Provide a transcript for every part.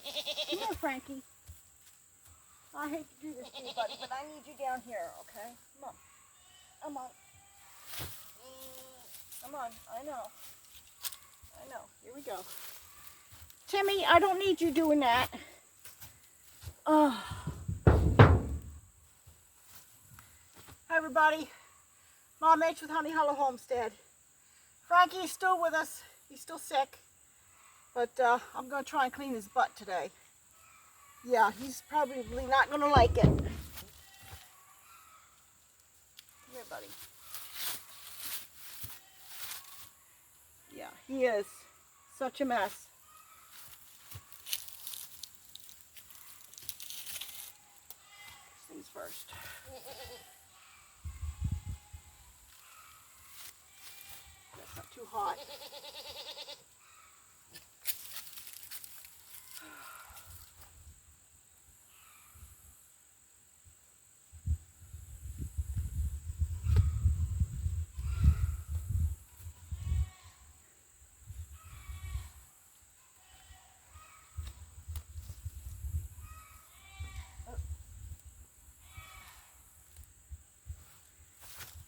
Come here, Frankie. I hate to do this to you, buddy, but I need you down here, okay? Come on. Come on. Come on. I know. Here we go. Timmy, I don't need you doing that. Oh. Hi, everybody. Mom H with Honey Hollow Homestead. Frankie is still with us. He's still sick. But I'm going to try and clean his butt today. Yeah, he's probably not going to like it. Come here, buddy. Yeah, he is. Such a mess. Things first. That's not too hot.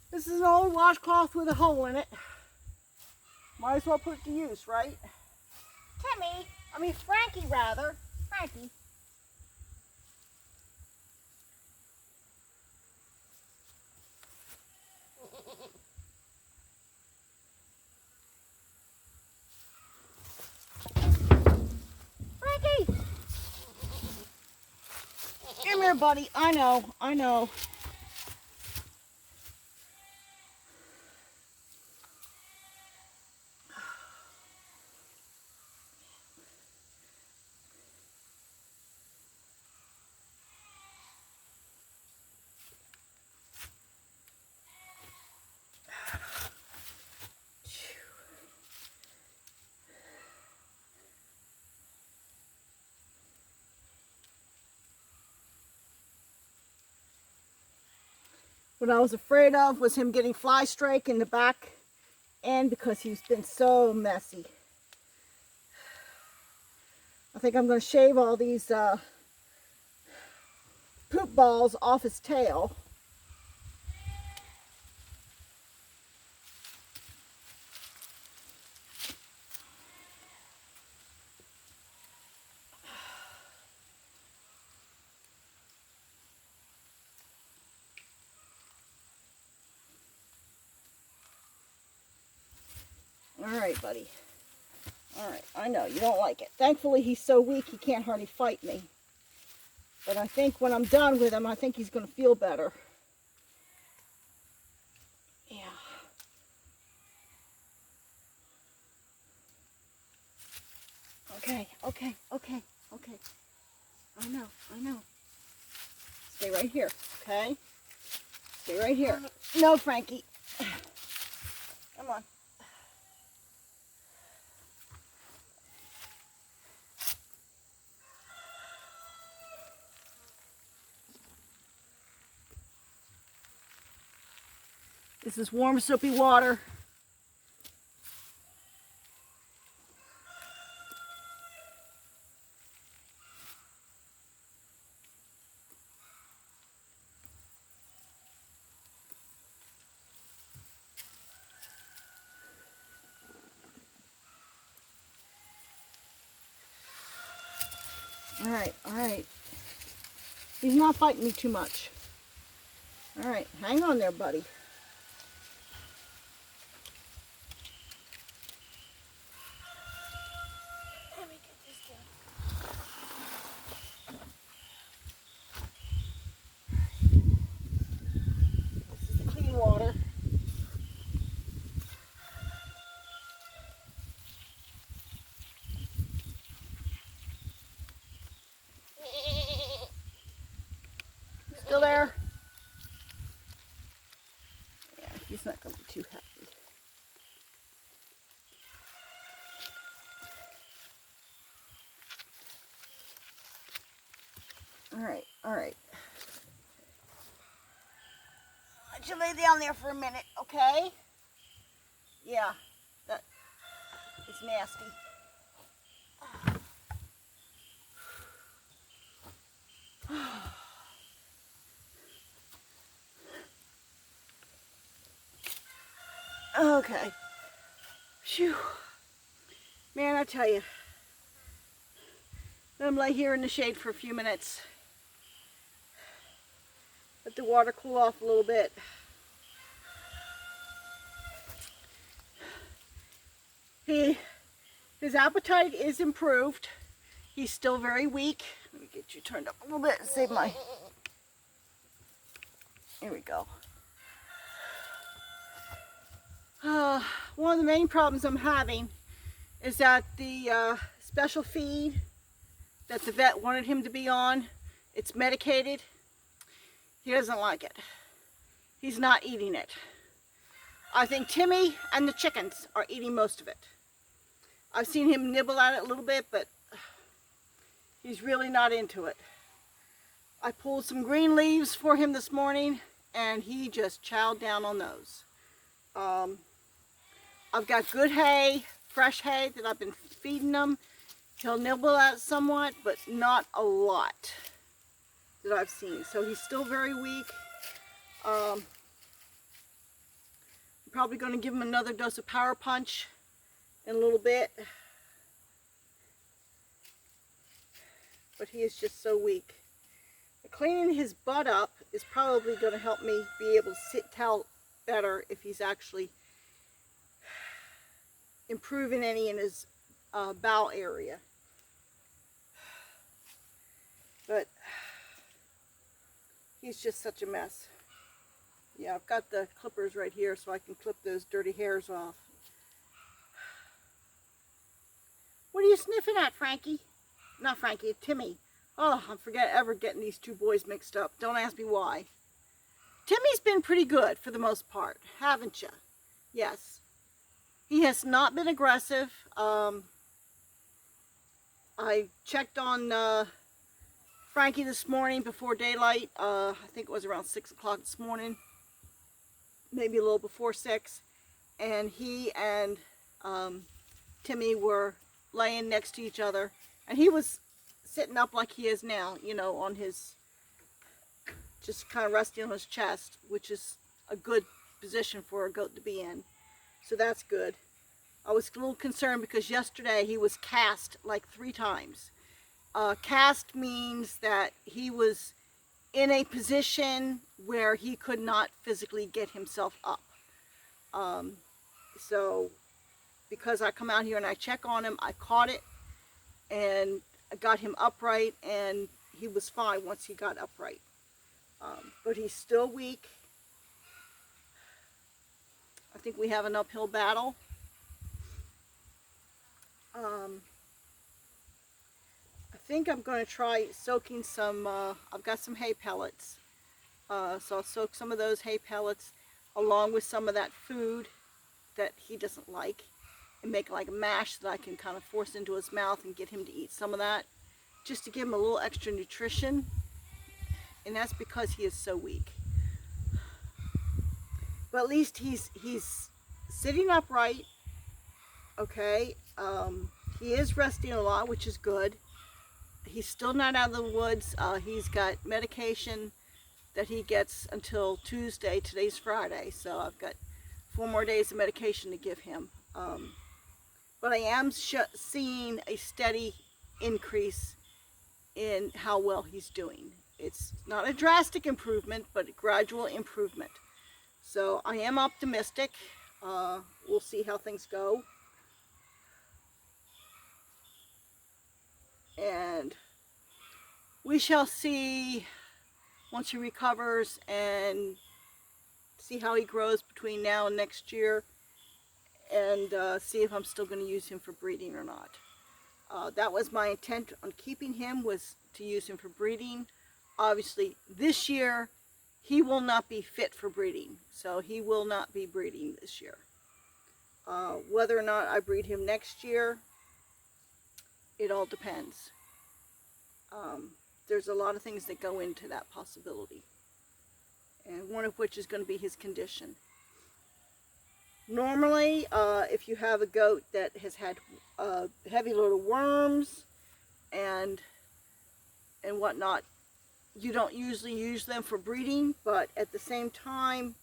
This is an old washcloth with a hole in it. Might as well put it to use, right? Frankie rather. Frankie. Frankie! Come here, buddy. I know. What I was afraid of was him getting fly strike in the back end because he's been so messy. I think I'm going to shave all these poop balls off his tail. All right, buddy. All right, I know you don't like it. Thankfully, he's so weak he can't hardly fight me. But I think when I'm done with him, I think he's going to feel better. Yeah. Okay. I know. Stay right here, okay? Stay right here. No, Frankie. Come on. This is warm, soapy water. All right. He's not fighting me too much. All right, hang on there, buddy. Let me get this down. This is the clean water. Still there? Yeah, he's not going to be too happy. All right. Let you lay down there for a minute, okay? Yeah, that is nasty. Okay. Phew. Man, I tell you. Let him lay here in the shade for a few minutes. Let the water cool off a little bit. His appetite is improved. He's still very weak. Let me get you turned up a little bit and save my... Here we go. One of the main problems I'm having is that the special feed that the vet wanted him to be on, it's medicated. He doesn't like it. He's not eating it. I think Timmy and the chickens are eating most of it. I've seen him nibble at it a little bit, but he's really not into it. I pulled some green leaves for him this morning, and he just chowed down on those. I've got good hay, fresh hay that I've been feeding him. He'll nibble at it somewhat, but not a lot that I've seen. So he's still very weak. I'm probably going to give him another dose of Power Punch in a little bit. But he is just so weak. Cleaning his butt up is probably going to help me be able to tell better if he's actually improving any in his bowel area. But he's just such a mess. Yeah, I've got the clippers right here so I can clip those dirty hairs off. What are you sniffing at, Frankie? Not Frankie, Timmy. Oh, I forget ever getting these two boys mixed up. Don't ask me why. Timmy's been pretty good for the most part, haven't you? Yes. He has not been aggressive. I checked on Frankie this morning before daylight. I think it was around 6 o'clock this morning. Maybe a little before 6. And he and Timmy were laying next to each other. And he was sitting up like he is now, you know, on his, just kind of resting on his chest, which is a good position for a goat to be in. So that's good. I was a little concerned because yesterday he was cast like 3 times. Cast means that he was in a position where he could not physically get himself up. So because I come out here and I check on him, I caught it and I got him upright, and he was fine once he got upright. But he's still weak. I think we have an uphill battle. I think I'm going to try soaking some, I've got some hay pellets. So I'll soak some of those hay pellets along with some of that food that he doesn't like, and make like a mash that I can kind of force into his mouth and get him to eat some of that, just to give him a little extra nutrition. And that's because he is so weak. But at least he's sitting upright. Okay. He is resting a lot, which is good. He's still not out of the woods. He's got medication that he gets until Tuesday. Today's Friday, so I've got 4 more days of medication to give him. But I am seeing a steady increase in how well he's doing. It's not a drastic improvement, but a gradual improvement. So I am optimistic. We'll see how things go. And we shall see once he recovers and see how he grows between now and next year, and see if I'm still going to use him for breeding or not. That was my intent on keeping him, was to use him for breeding. Obviously, this year, he will not be fit for breeding, so he will not be breeding this year. Whether or not I breed him next year, it all depends. There's a lot of things that go into that possibility, and one of which is going to be his condition. Normally, if you have a goat that has had a heavy load of worms and whatnot, you don't usually use them for breeding, but at the same time,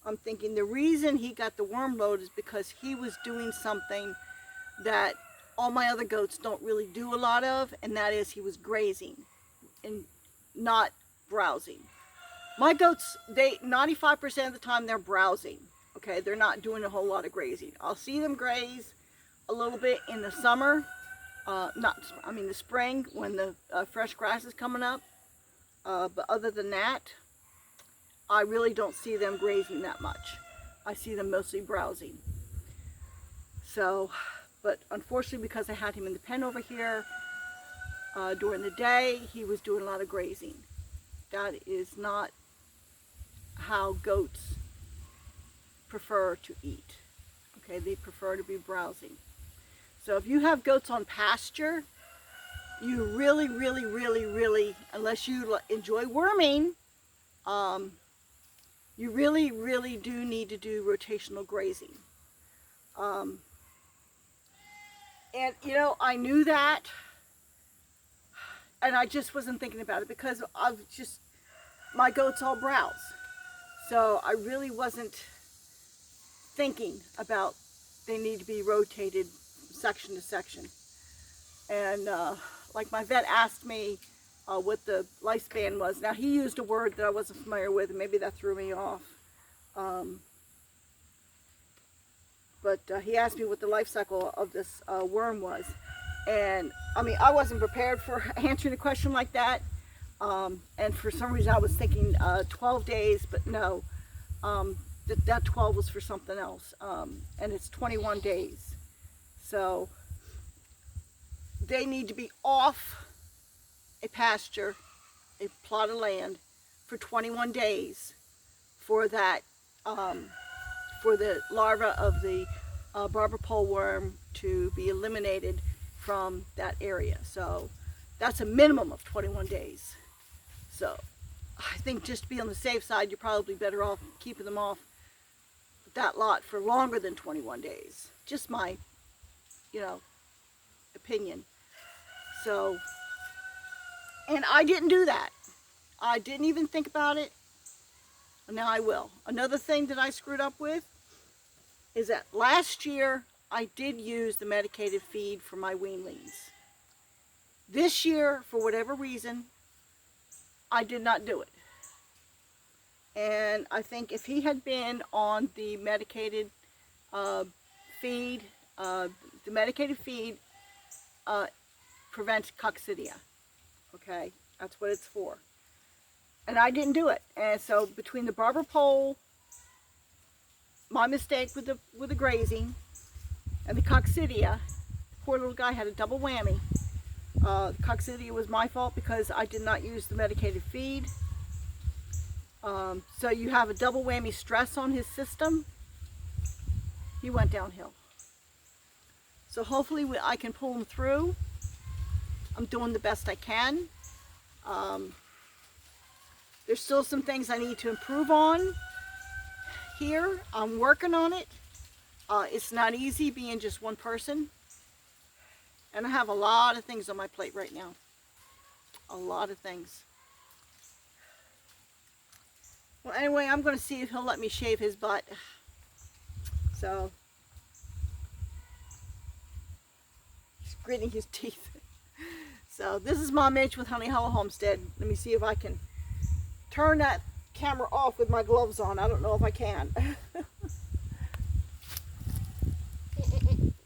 I'm thinking the reason he got the worm load is because he was doing something that all my other goats don't really do a lot of, and that is he was grazing and not browsing. My goats, 95% of the time they're browsing. Okay, they're not doing a whole lot of grazing. I'll see them graze a little bit in the summer, the spring when the fresh grass is coming up. But other than that, I really don't see them grazing that much. I see them mostly browsing. So, but unfortunately, because I had him in the pen over here, during the day, he was doing a lot of grazing. That is not how goats prefer to eat. Okay, they prefer to be browsing. So if you have goats on pasture, you really, unless you enjoy worming, you really do need to do rotational grazing. And you know, I knew that, and I just wasn't thinking about it because my goats all browse. So I really wasn't thinking about they need to be rotated section to section. And like my vet asked me what the lifespan was. Now he used a word that I wasn't familiar with, and maybe that threw me off. But he asked me what the life cycle of this worm was. And I mean, I wasn't prepared for answering a question like that. And for some reason I was thinking 12 days, but no, that 12 was for something else. And it's 21 days. So they need to be off a pasture, a plot of land, for 21 days for that, for the larva of the barber pole worm to be eliminated from that area. So that's a minimum of 21 days. So I think just to be on the safe side, you're probably better off keeping them off that lot for longer than 21 days. Just my, opinion. So, and I didn't do that. I didn't even think about it. Now I will. Another thing that I screwed up with is that last year I did use the medicated feed for my weanlings. This year, for whatever reason, I did not do it. And I think if he had been on the medicated feed, the medicated feed prevents coccidia. Okay, that's what it's for. And I didn't do it. And so between the barber pole, my mistake with the grazing, and the coccidia, the poor little guy had a double whammy. The coccidia was my fault because I did not use the medicated feed. So you have a double whammy stress on his system. He went downhill. So hopefully I can pull him through. I'm doing the best I can. There's still some things I need to improve on here. I'm working on it. It's not easy being just one person. And I have a lot of things on my plate right now. A lot of things. Well, anyway, I'm going to see if he'll let me shave his butt. So, he's gritting his teeth. So, this is Mom H with Honey Hollow Homestead. Let me see if I can turn that camera off with my gloves on. I don't know if I can.